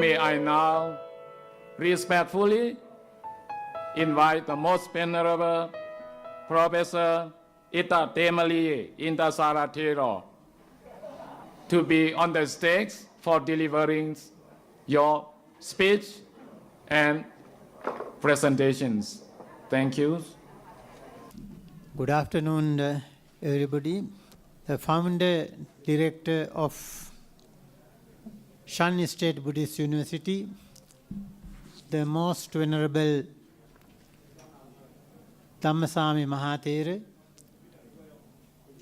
May I now respectfully invite the most venerable Professor Ita Temali Intasaratiro to be on the stage for delivering your speech and presentations. Thank you. Good afternoon, everybody. The founder director of Shan State Buddhist University, the most venerable Dhammasami Mahathera,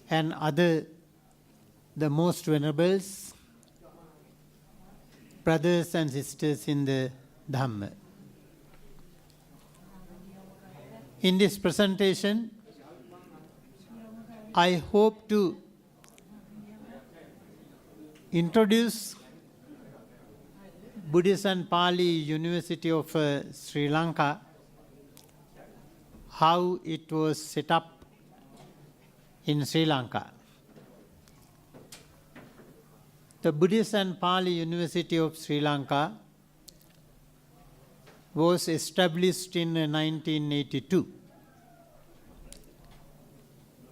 and the most venerables, brothers and sisters in the Dhamma. In this presentation, I hope to introduce Buddhist and Pali University of Sri Lanka, how it was set up in Sri Lanka. The Buddhist and Pali University of Sri Lanka was established in 1982.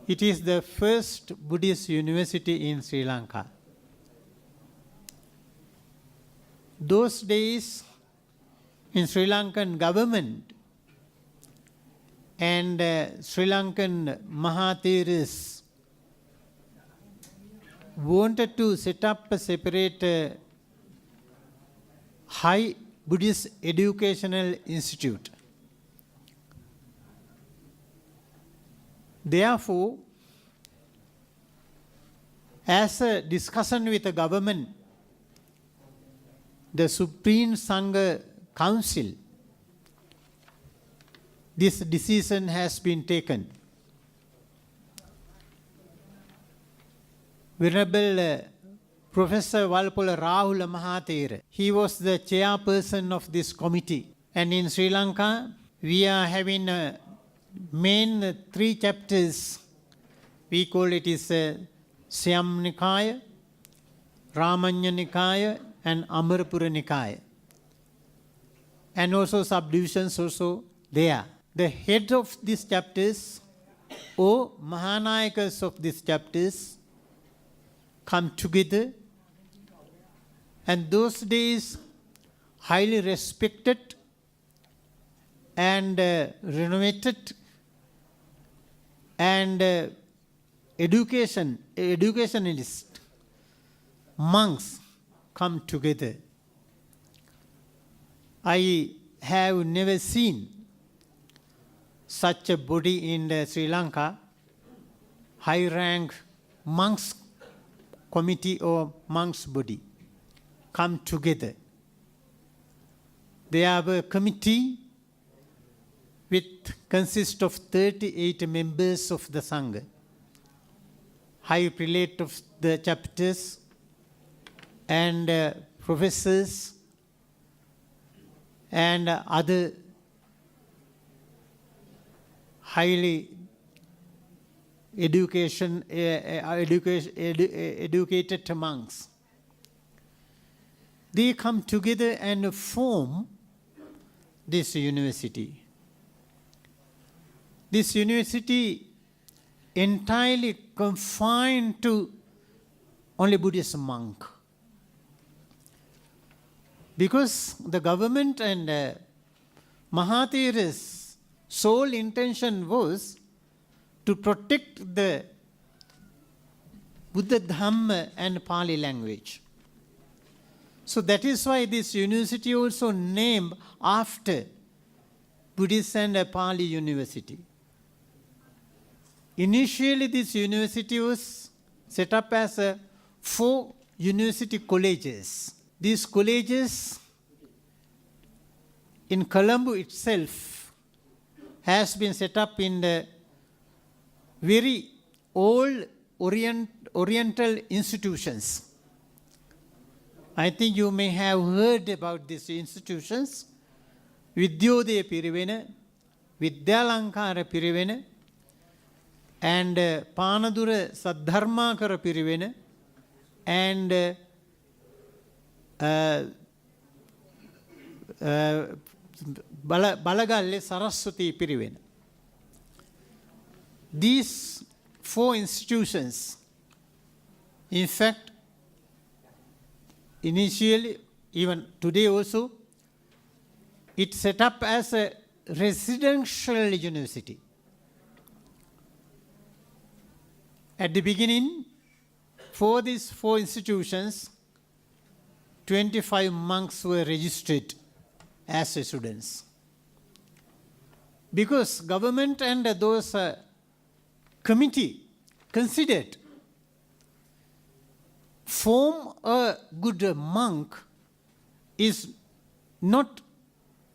It is the first Buddhist university in Sri Lanka. Those days, in Sri Lankan government and Sri Lankan Mahatheras wanted to set up a separate high Buddhist educational institute. Therefore, as a discussion with the government, the Supreme Sangha Council, this decision has been taken. Venerable Professor Walpola Rahula Mahathera, he was the chairperson of this committee. And in Sri Lanka, we are having main 3 chapters. We call it is Siam Nikaya, Ramanya Nikaya, and Amarapura Nikaya. And also subdivisions also there. The head of these chapters, or Mahanayakas of these chapters, come together, and those days highly respected and renovated and educationalist monks come together. I have never seen such a body in Sri Lanka, high rank monks committee or monks body come together. They have a committee consists of 38 members of the Sangha, high prelate of the chapters, and professors and other highly educated monks. They come together and form this university. This university entirely confined to only Buddhist monk. Because the government and Mahathera's sole intention was to protect the Buddha Dhamma and Pali language. So that is why this university also named after Buddhist and Pali University. Initially, this university was set up as 4 university colleges. These colleges in Colombo itself has been set up in the very old Oriental institutions. I think you may have heard about these institutions. Vidyodaya Pirivena, Vidyalankara Pirivena, and Panadura Saddharmakara Pirivena, and Balagalle Saraswati Piriven. These 4 institutions, in fact, initially, even today also, it set up as a residential university. At the beginning, for these 4 institutions, 25 monks were registered as students. Because government and those committee considered form a good monk is not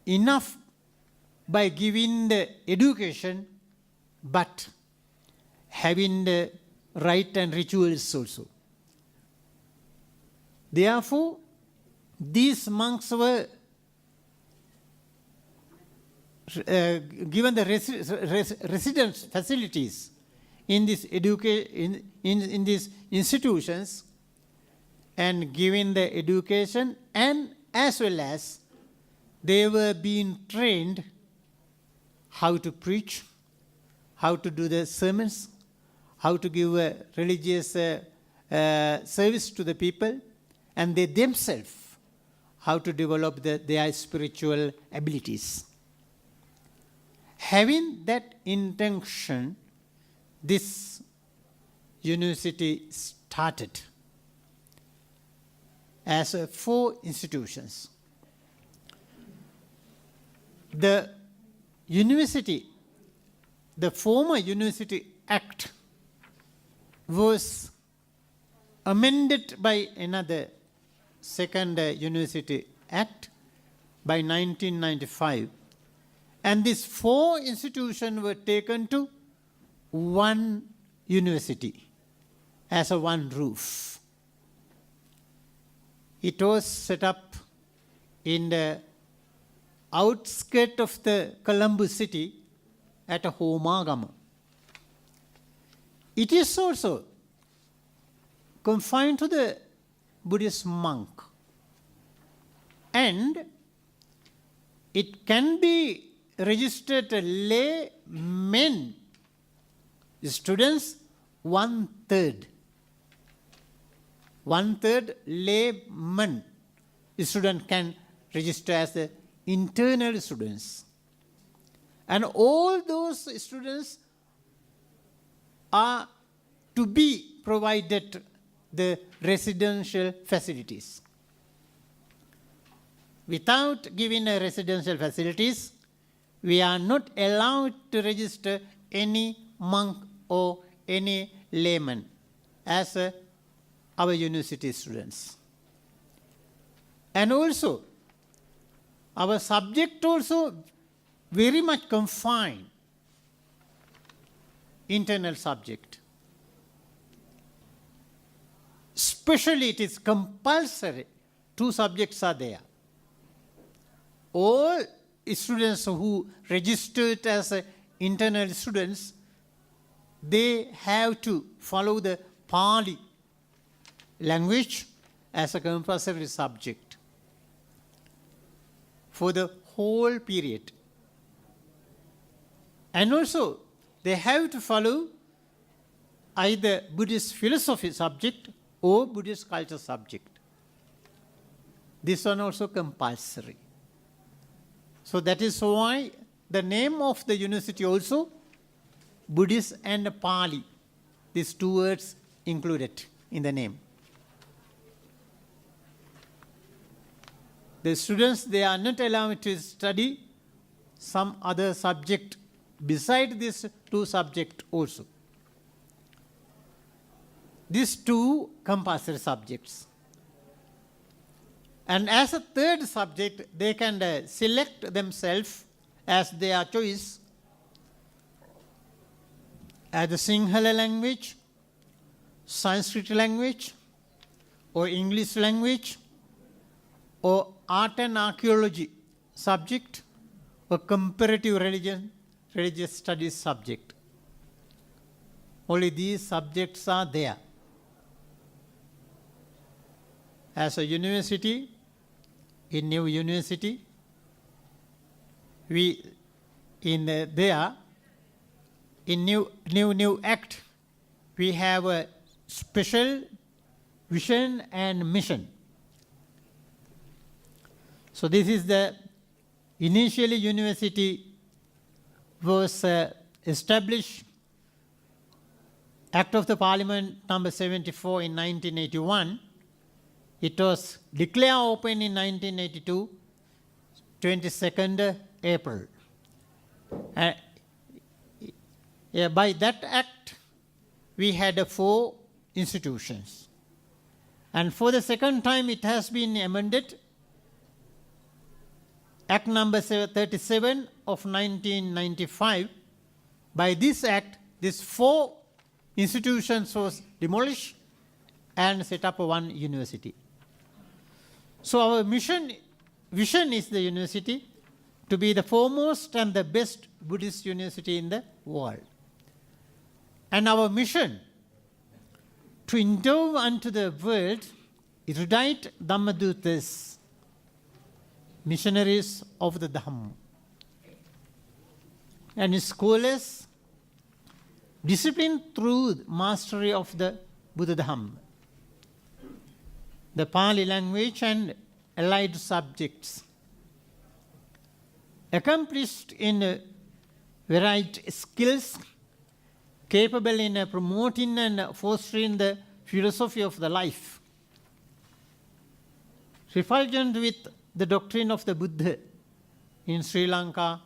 enough by giving the education, but having the rite and rituals also. Therefore, these monks were given the residence facilities in this in these institutions, and given the education, and as well as they were being trained how to preach, how to do the sermons, how to give a religious service to the people, and they themselves how to develop their spiritual abilities. Having that intention, this university started as 4 institutions. The university, the former University Act, was amended by another second University Act by 1995. And these 4 institutions were taken to one university as a one roof. It was set up in the outskirts of the Colombo city at Homagama. It is also confined to the Buddhist monk, and it can be registered lay men students 1/3. 1/3 layman student can register as the internal students. And all those students are to be provided the residential facilities. Without giving a residential facilities, we are not allowed to register any monk or any layman as our university students. And also, our subject also very much confined, internal subject. Especially it is compulsory, 2 subjects are there. All students who registered as internal students, they have to follow the Pali language as a compulsory subject for the whole period. And also, they have to follow either Buddhist philosophy subject or Buddhist culture subject. This one also compulsory. So that is why the name of the university also, Buddhist and Pali, these 2 words included in the name. The students, they are not allowed to study some other subject beside these 2 subjects also. These 2 compulsory subjects. And as a 3rd subject, they can select themselves as their choice as the Sinhala language, Sanskrit language, or English language, or art and archaeology subject, or comparative religious studies subject. Only these subjects are there. As a university, in new university, we in there in new act we have a special vision and mission. So this is the initially university was established Act of the Parliament number 74 in 1981. It was declared open in 1982, 22nd April. By that act, we had 4 institutions. And for the second time, it has been amended. Act number 37 of 1995. By this act, these 4 institutions was demolished and set up one university. So our vision is the university to be the foremost and the best Buddhist university in the world. And our mission to endeavor unto the world erudite Dhammadutas, missionaries of the Dhamma, and scholars disciplined through mastery of the Buddha Dhamma, the Pali language and allied subjects, accomplished in varied skills, capable in promoting and fostering the philosophy of the life, refulgent with the doctrine of the Buddha in Sri Lanka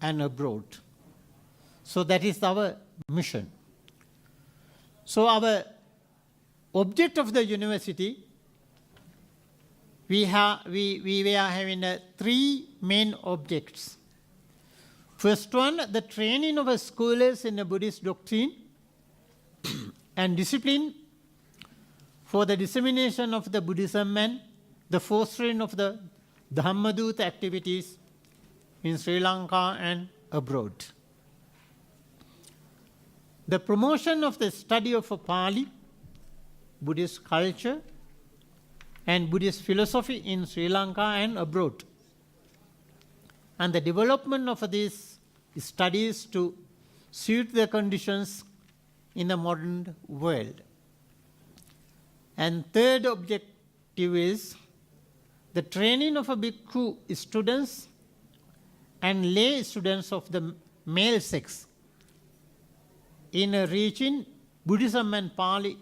and abroad. So that is our mission. So our object of the university, we were having 3 main objects. First one, the training of scholars in the Buddhist doctrine and discipline for the dissemination of the Buddhism and the fostering of the Dhammadut activities in Sri Lanka and abroad. The promotion of the study of Pali, Buddhist culture, and Buddhist philosophy in Sri Lanka and abroad, and the development of these studies to suit the conditions in the modern world. And third objective is the training of bhikkhu students and lay students of the male sex in reaching Buddhism and Pali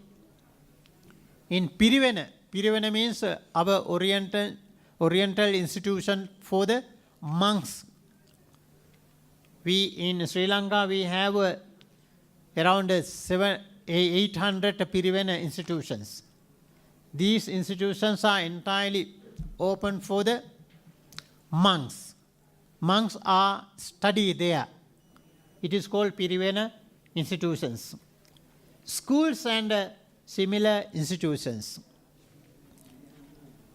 in Pirivena. Pirivena means our oriental institution for the monks. We in Sri Lanka we have around 800 Pirivena institutions. These institutions are entirely open for the monks. Monks are studied there. It is called Pirivena institutions. Schools and similar institutions.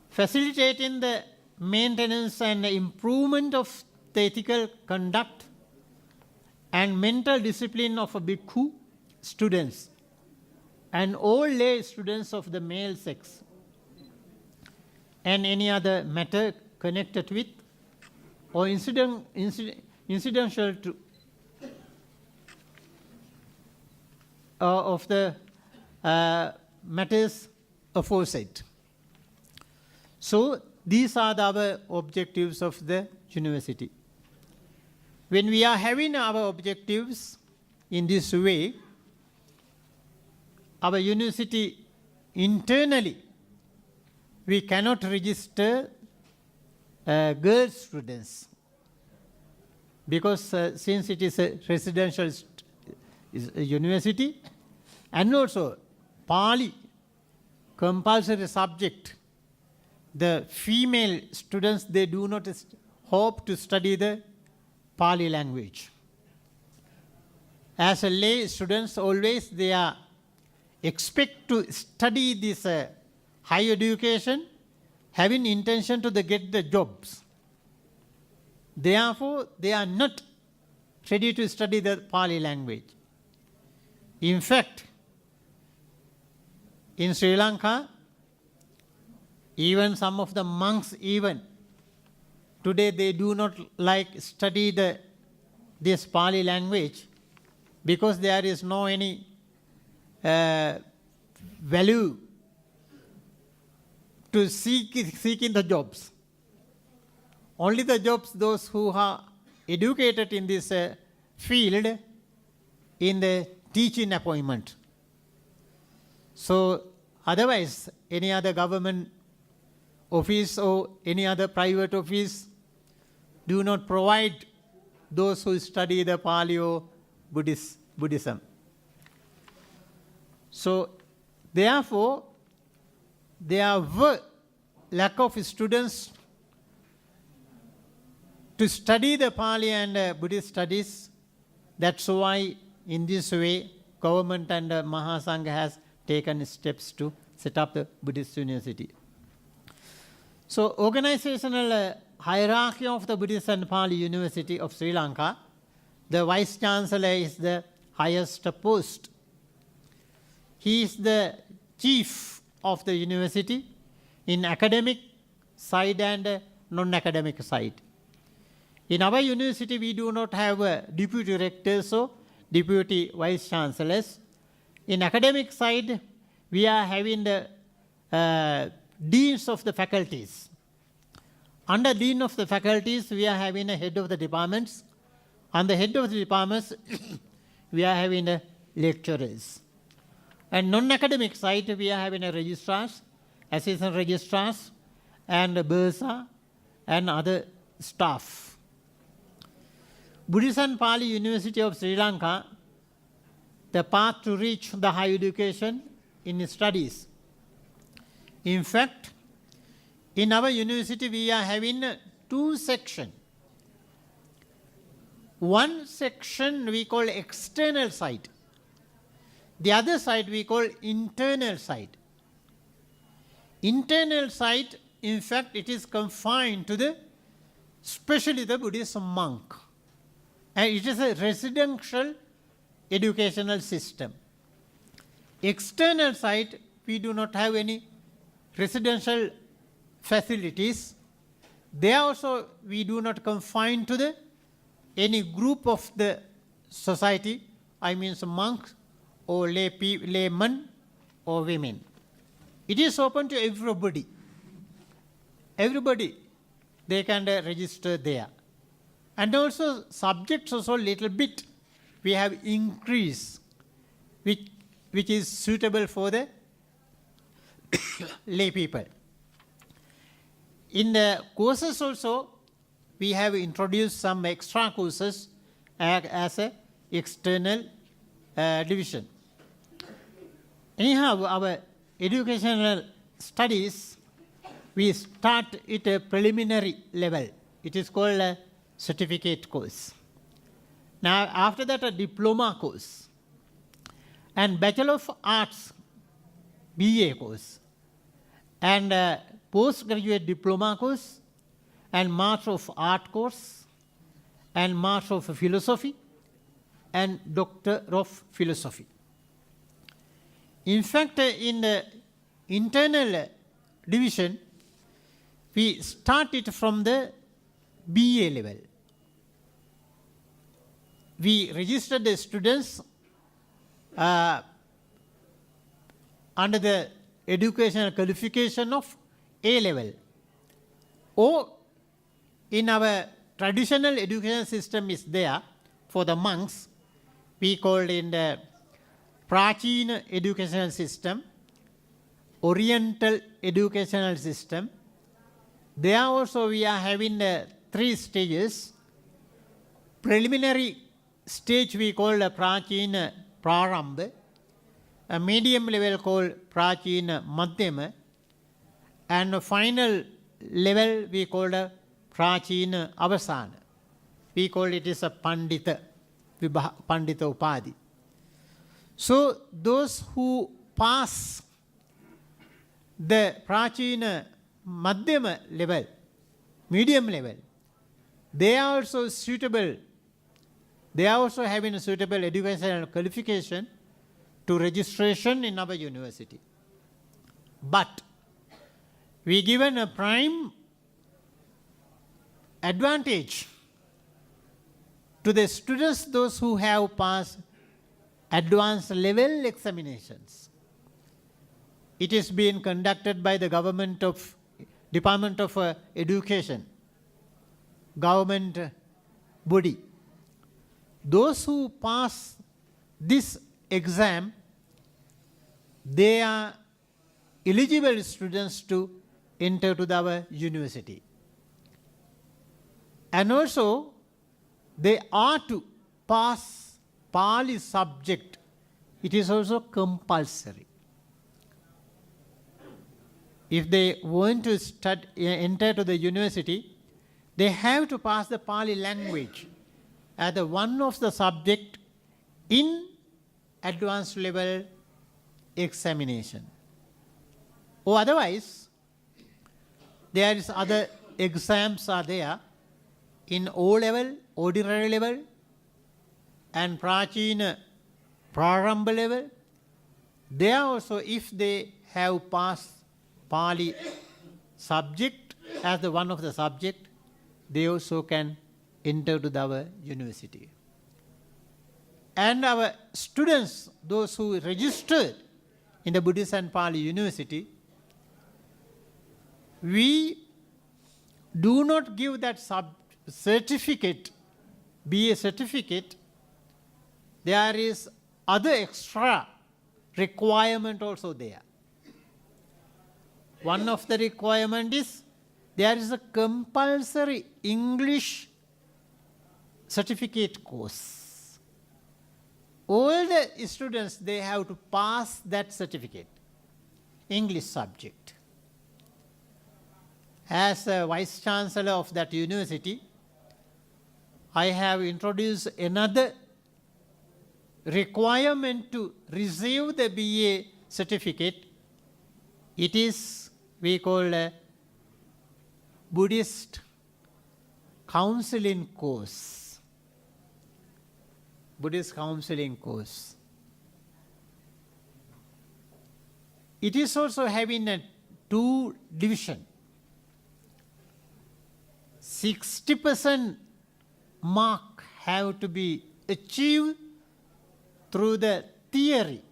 Facilitating the maintenance and improvement of the ethical conduct and mental discipline of bhikkhu students and all lay students of the male sex, and any other matter connected with or incidental to of the matters aforesaid. So these are our objectives of the university. When we are having our objectives in this way, our university internally, we cannot register girl students because since it is a residential university and also Pali compulsory subject, the female students, they do not hope to study the Pali language. As a lay students, always they are expect to study this higher education, having intention to get the jobs. Therefore, they are not ready to study the Pali language. In fact, in Sri Lanka, even some of the monks even today they do not like study this Pali language because there is no any value to seeking the jobs. Only the jobs those who are educated in this field in the teaching appointment. So otherwise, any other government office or any other private office do not provide those who study the Pali or Buddhism. So therefore, there were lack of students to study the Pali and Buddhist studies. That's why in this way, government and Mahasangha has taken steps to set up the Buddhist University. So organizational hierarchy of the Buddhist and Pali University of Sri Lanka, the Vice Chancellor is the highest post. He is the chief of the university in academic side and non-academic side. In our university, we do not have deputy rectors or deputy vice chancellors. In academic side, we are having the deans of the faculties. Under dean of the faculties, we are having a head of the departments. On the head of the departments, we are having the lecturers. And non-academic side, we are having a registrars, assistant registrars, and a bursar, and other staff. Buddhist and Pali University of Sri Lanka, the path to reach the higher education in studies. In fact, in our university, we are having two sections. One section we call external side. The other side we call internal side. Internal side, in fact, it is confined to especially the Buddhist monk. And it is a residential educational system. External side, we do not have any residential facilities. There also, we do not confine to any group of the society, I mean monks or laymen or women. It is open to everybody. Everybody, they can register there. And also subjects also little bit we have increased, which is suitable for the lay people. In the courses also, we have introduced some extra courses as a external division. Anyhow, our educational studies, we start at a preliminary level. It is called a certificate course. Now, after that, a diploma course. And Bachelor of Arts, BA course. And postgraduate diploma course. And Master of Art course. And Master of Philosophy. And Doctor of Philosophy. In fact, in the internal division, we started from the BA level. We registered the students under the educational qualification of A level. Or in our traditional education system is there for the monks, we called in the Prachina educational system, Oriental educational system. There also we are having the 3 stages. Preliminary stage we call the Prachina Prarambha, a medium level called Prachina Madhyama, and a final level we call the Prachina Avasana. We call it as a Pandita Upadhi. So those who pass the Prachina Madhyama level, medium level, they are also suitable. They are also having a suitable educational qualification to registration in our university. But we given a prime advantage to the students, those who have passed advanced level examinations. It is being conducted by the Department of Education, government body. Those who pass this exam, they are eligible students to enter to our university. And also, they are to pass Pali subject. It is also compulsory. If they want to enter to the university, they have to pass the Pali language as one of the subject in advanced level examination. Or otherwise, there is other exams are there in O level, ordinary level, and Prachina Prarambha level. There also, if they have passed Pali subject as one of the subject, they also can enter to our university. And our students, those who registered in the Buddhist and Pali University, we do not give that certificate, BA certificate. There is other extra requirement also there. One of the requirement is there is a compulsory English certificate course. All the students, they have to pass that certificate, English subject. As a Vice Chancellor of that university, I have introduced another requirement to receive the BA certificate. It is, we call a Buddhist counseling course. Buddhist counseling course. It is also having a 2 division. 60% mark have to be achieved through the theory,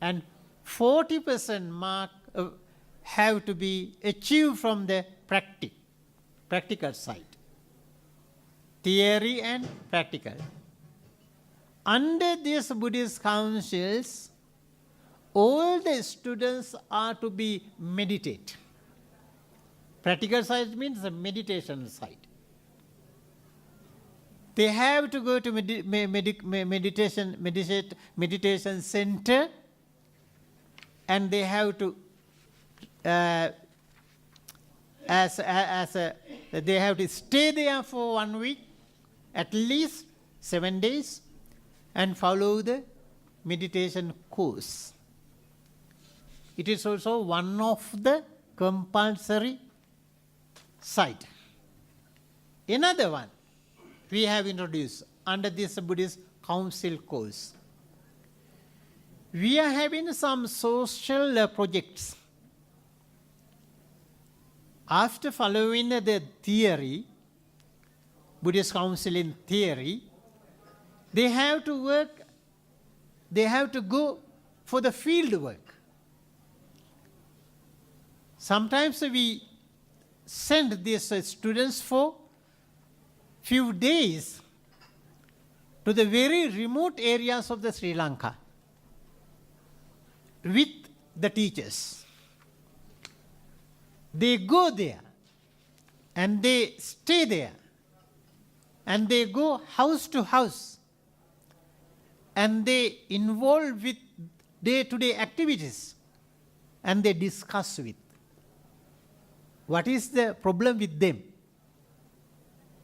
and 40% mark have to be achieved from the practical side. Theory and practical. Under these Buddhist councils, all the students are to be meditate. Practical side means the meditation side. They have to go to meditation center, and they have to they have to stay there for 1 week, at least 7 days, and follow the meditation course. It is also one of the compulsory side. Another one we have introduced under this Buddhist Council course. We are having some social projects. After following the theory, Buddhist counseling theory, they have to work, they have to go for the field work. Sometimes we send these students for few days to the very remote areas of the Sri Lanka with the teachers. They go there and they stay there and they go house to house and they involve with day-to-day activities and they discuss with what is the problem with them,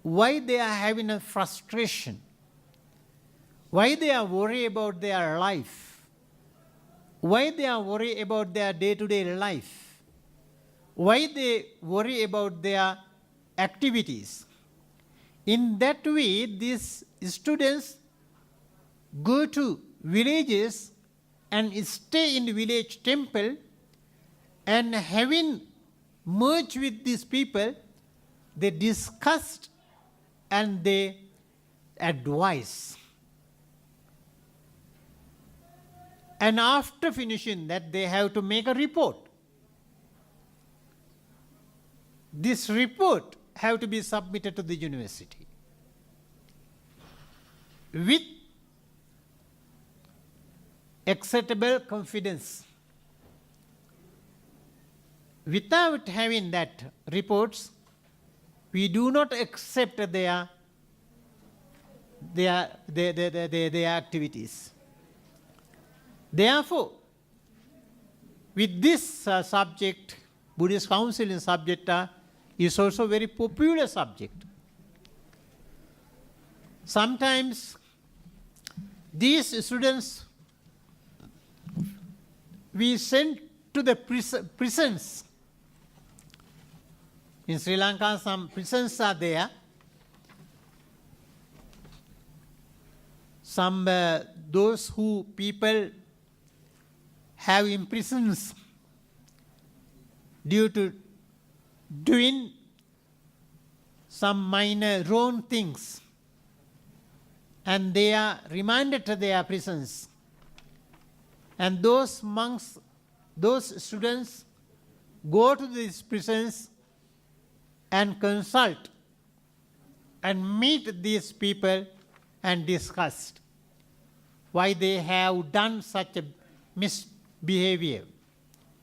why they are having a frustration, why they are worried about their life, why they are worried about their day-to-day life, why they worry about their activities. In that way, these students go to villages and stay in the village temple, and having merged with these people, they discussed and they advise. And after finishing that, they have to make a report. This report have to be submitted to the university with acceptable confidence. Without having that reports, we do not accept their activities. Therefore, with this subject, Buddhist counseling subject is also a very popular subject. Sometimes these students we send to the prisons. In Sri Lanka, some prisons are there. Some those who people have in prisons due to doing some minor wrong things, and they are remanded to their prisons. And those monks, those students go to these prisons and consult and meet these people and discuss why they have done such a misbehavior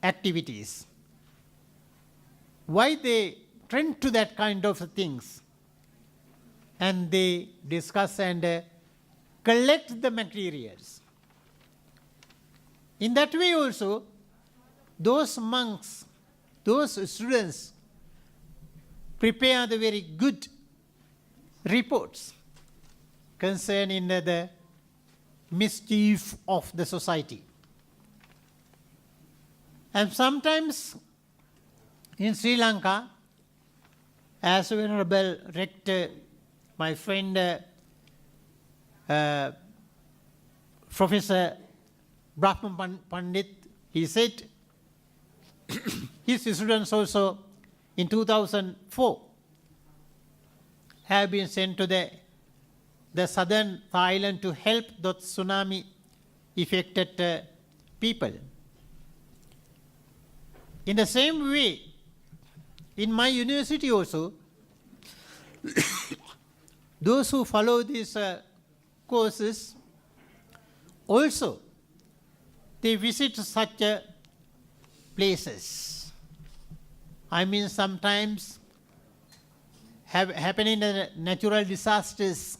activities, why they trend to that kind of things, and they discuss and collect the materials. In that way also, those monks, those students prepare the very good reports concerning the mischief of the society. And sometimes in Sri Lanka, as Venerable Rector, my friend Professor Brahma Pandit, he said, his students also in 2004 have been sent to the southern Thailand to help those tsunami affected people. In the same way, in my university also, those who follow these courses also, they visit such places. I mean, sometimes happening natural disasters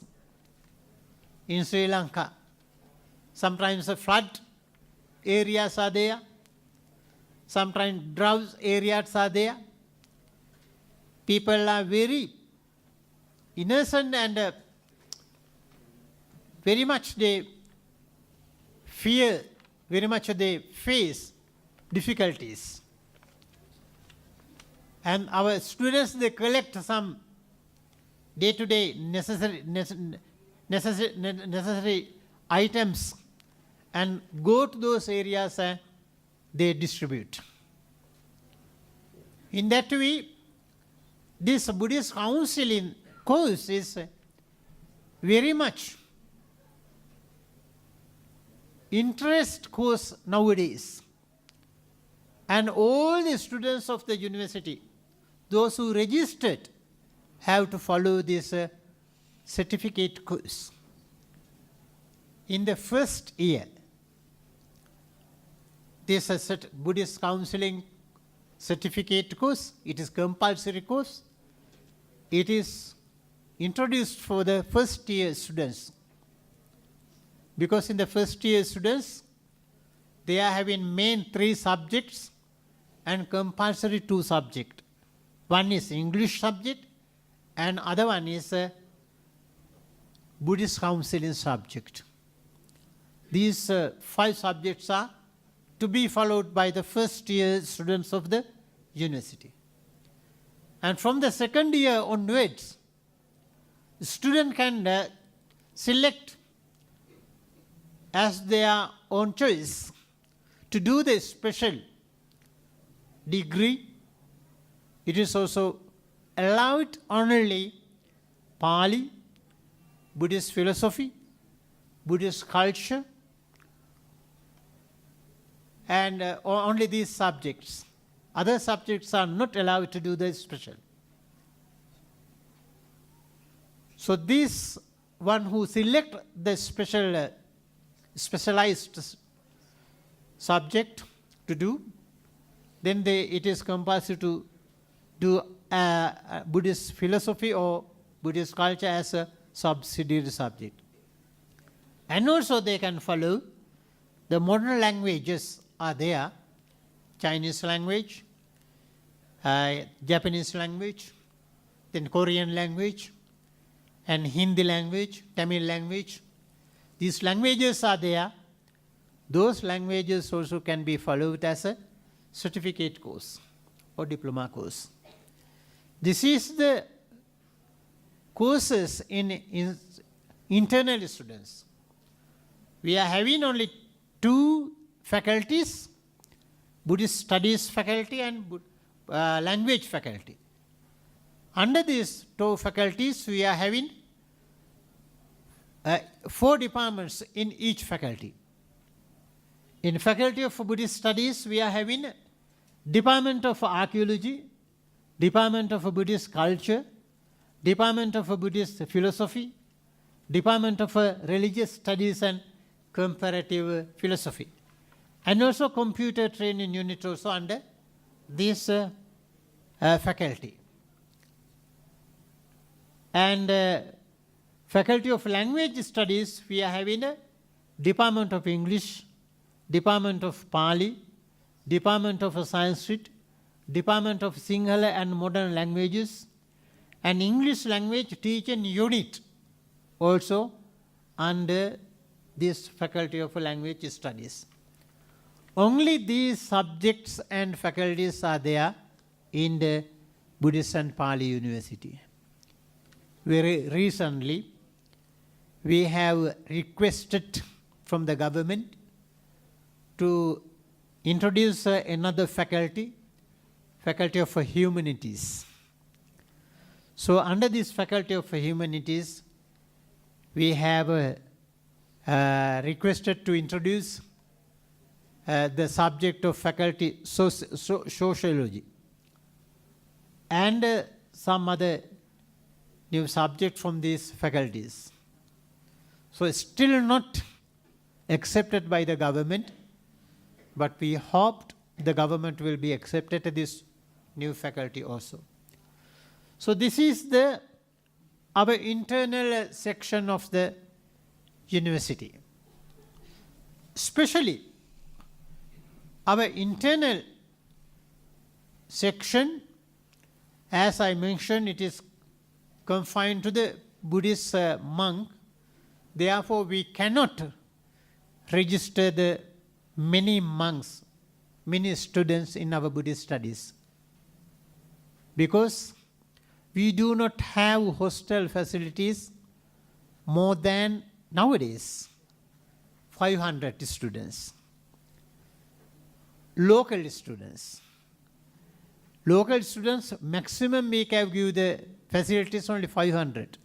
in Sri Lanka. Sometimes the flood areas are there. Sometimes drought areas are there. People are very innocent and very much they fear, very much they face difficulties. And our students, they collect some day-to-day necessary items and go to those areas and they distribute. In that way, this Buddhist counseling course is very much interest course nowadays. And all the students of the university, those who registered, have to follow this certificate course. In the first year, this Buddhist counseling certificate course, it is compulsory course. It is introduced for the first year students. Because in the first year students, they are having main 3 subjects and compulsory 2 subjects. One is English subject and other one is Buddhist counseling subject. These 5 subjects are to be followed by the first year students of the university. And from the second year onwards, the student can select as their own choice to do the special degree. It is also allowed only Pali, Buddhist philosophy, Buddhist culture, and only these subjects. Other subjects are not allowed to do the special. So this one who select the specialized subject to do, then it is compulsory to do Buddhist philosophy or Buddhist culture as a subsidiary subject. And also they can follow the modern languages are there, Chinese language, Japanese language, then Korean language, and Hindi language, Tamil language. These languages are there. Those languages also can be followed as a certificate course or diploma course. This is the courses in internal students. We are having only two faculties, Buddhist studies faculty and language faculty. Under these two faculties, we are having 4 departments in each faculty. In Faculty of Buddhist Studies, we are having Department of Archaeology, Department of Buddhist Culture, Department of Buddhist Philosophy, Department of Religious Studies and Comparative Philosophy, and also Computer Training Unit also under this faculty. And Faculty of Language Studies, we are having a Department of English, Department of Pali, Department of Sanskrit, Department of Sinhala and Modern Languages, and English Language Teaching Unit also under this Faculty of Language Studies. Only these subjects and faculties are there in the Buddhist and Pali University. Very recently, we have requested from the government to introduce another faculty, Faculty of Humanities. So under this Faculty of Humanities, we have requested to introduce the subject of faculty sociology and some other new subject from these faculties. So it's still not accepted by the government, but we hoped the government will be accepted to this new faculty also. So this is our internal section of the university. Especially our internal section, as I mentioned, it is confined to the Buddhist monk. Therefore, we cannot register the many monks, many students in our Buddhist studies, because we do not have hostel facilities more than nowadays 500 students. Local students, maximum we can give the facilities only 500.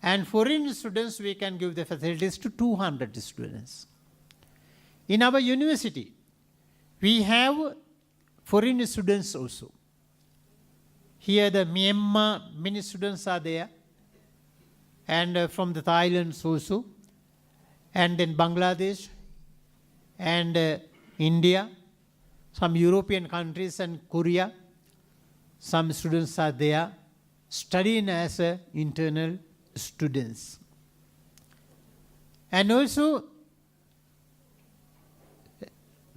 And foreign students, we can give the facilities to 200 students. In our university, we have foreign students also. Here the Myanmar, many students are there, and from the Thailand also, and then Bangladesh, and India, some European countries and Korea. Some students are there studying as internal students. And also,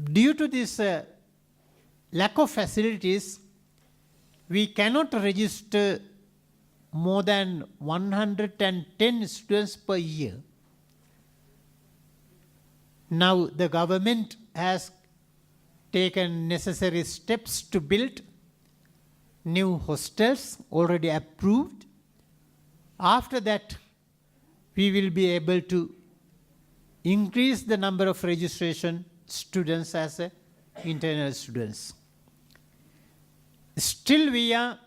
due to this lack of facilities, we cannot register more than 110 students per year. Now the government has taken necessary steps to build new hostels, already approved. After that, we will be able to increase the number of registration students as internal students. Still we are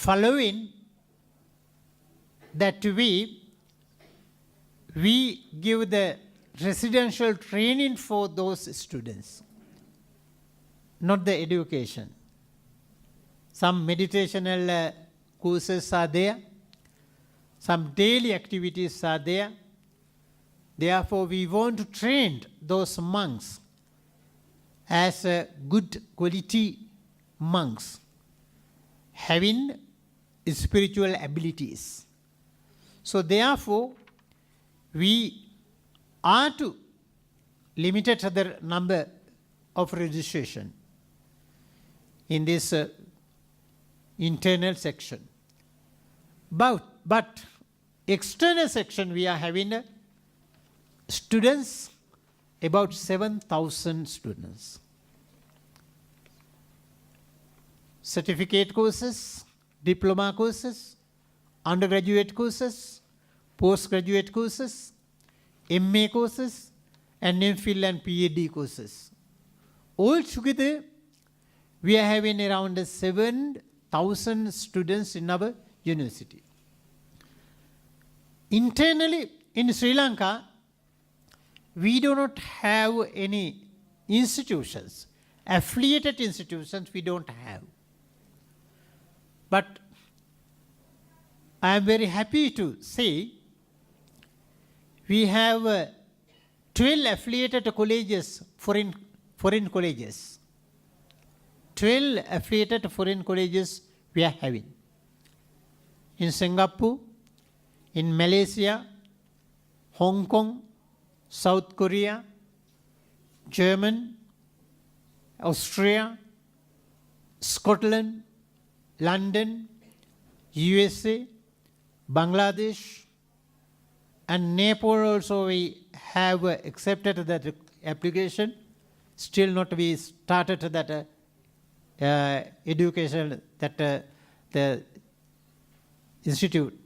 following that we give the residential training for those students, not the education. Some meditational courses are there, some daily activities are there. Therefore, we want to train those monks as good quality monks, having spiritual abilities. So therefore, we are to limit the number of registration in this internal section. But external section, we are having students, about 7,000 students. Certificate courses, diploma courses, undergraduate courses, postgraduate courses, MA courses, and MPhil and PhD courses. All together, we are having around 7,000 students in our university. Internally, in Sri Lanka, we do not have any institutions, affiliated institutions we don't have. But I am very happy to say we have 12 affiliated colleges, foreign colleges. 12 affiliated foreign colleges we are having. In Singapore, in Malaysia, Hong Kong, South Korea, Germany, Austria, Scotland, London, USA, Bangladesh, and Nepal also we have accepted that application. Still not we started that education, that the institute.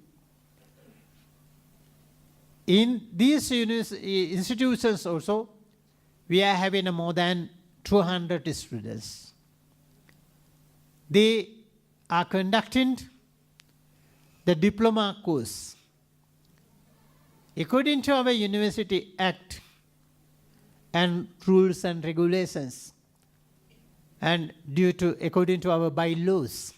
In these institutions also, we are having more than 200 students. They are conducting the diploma course. According to our University Act and rules and regulations, and according to our bylaws,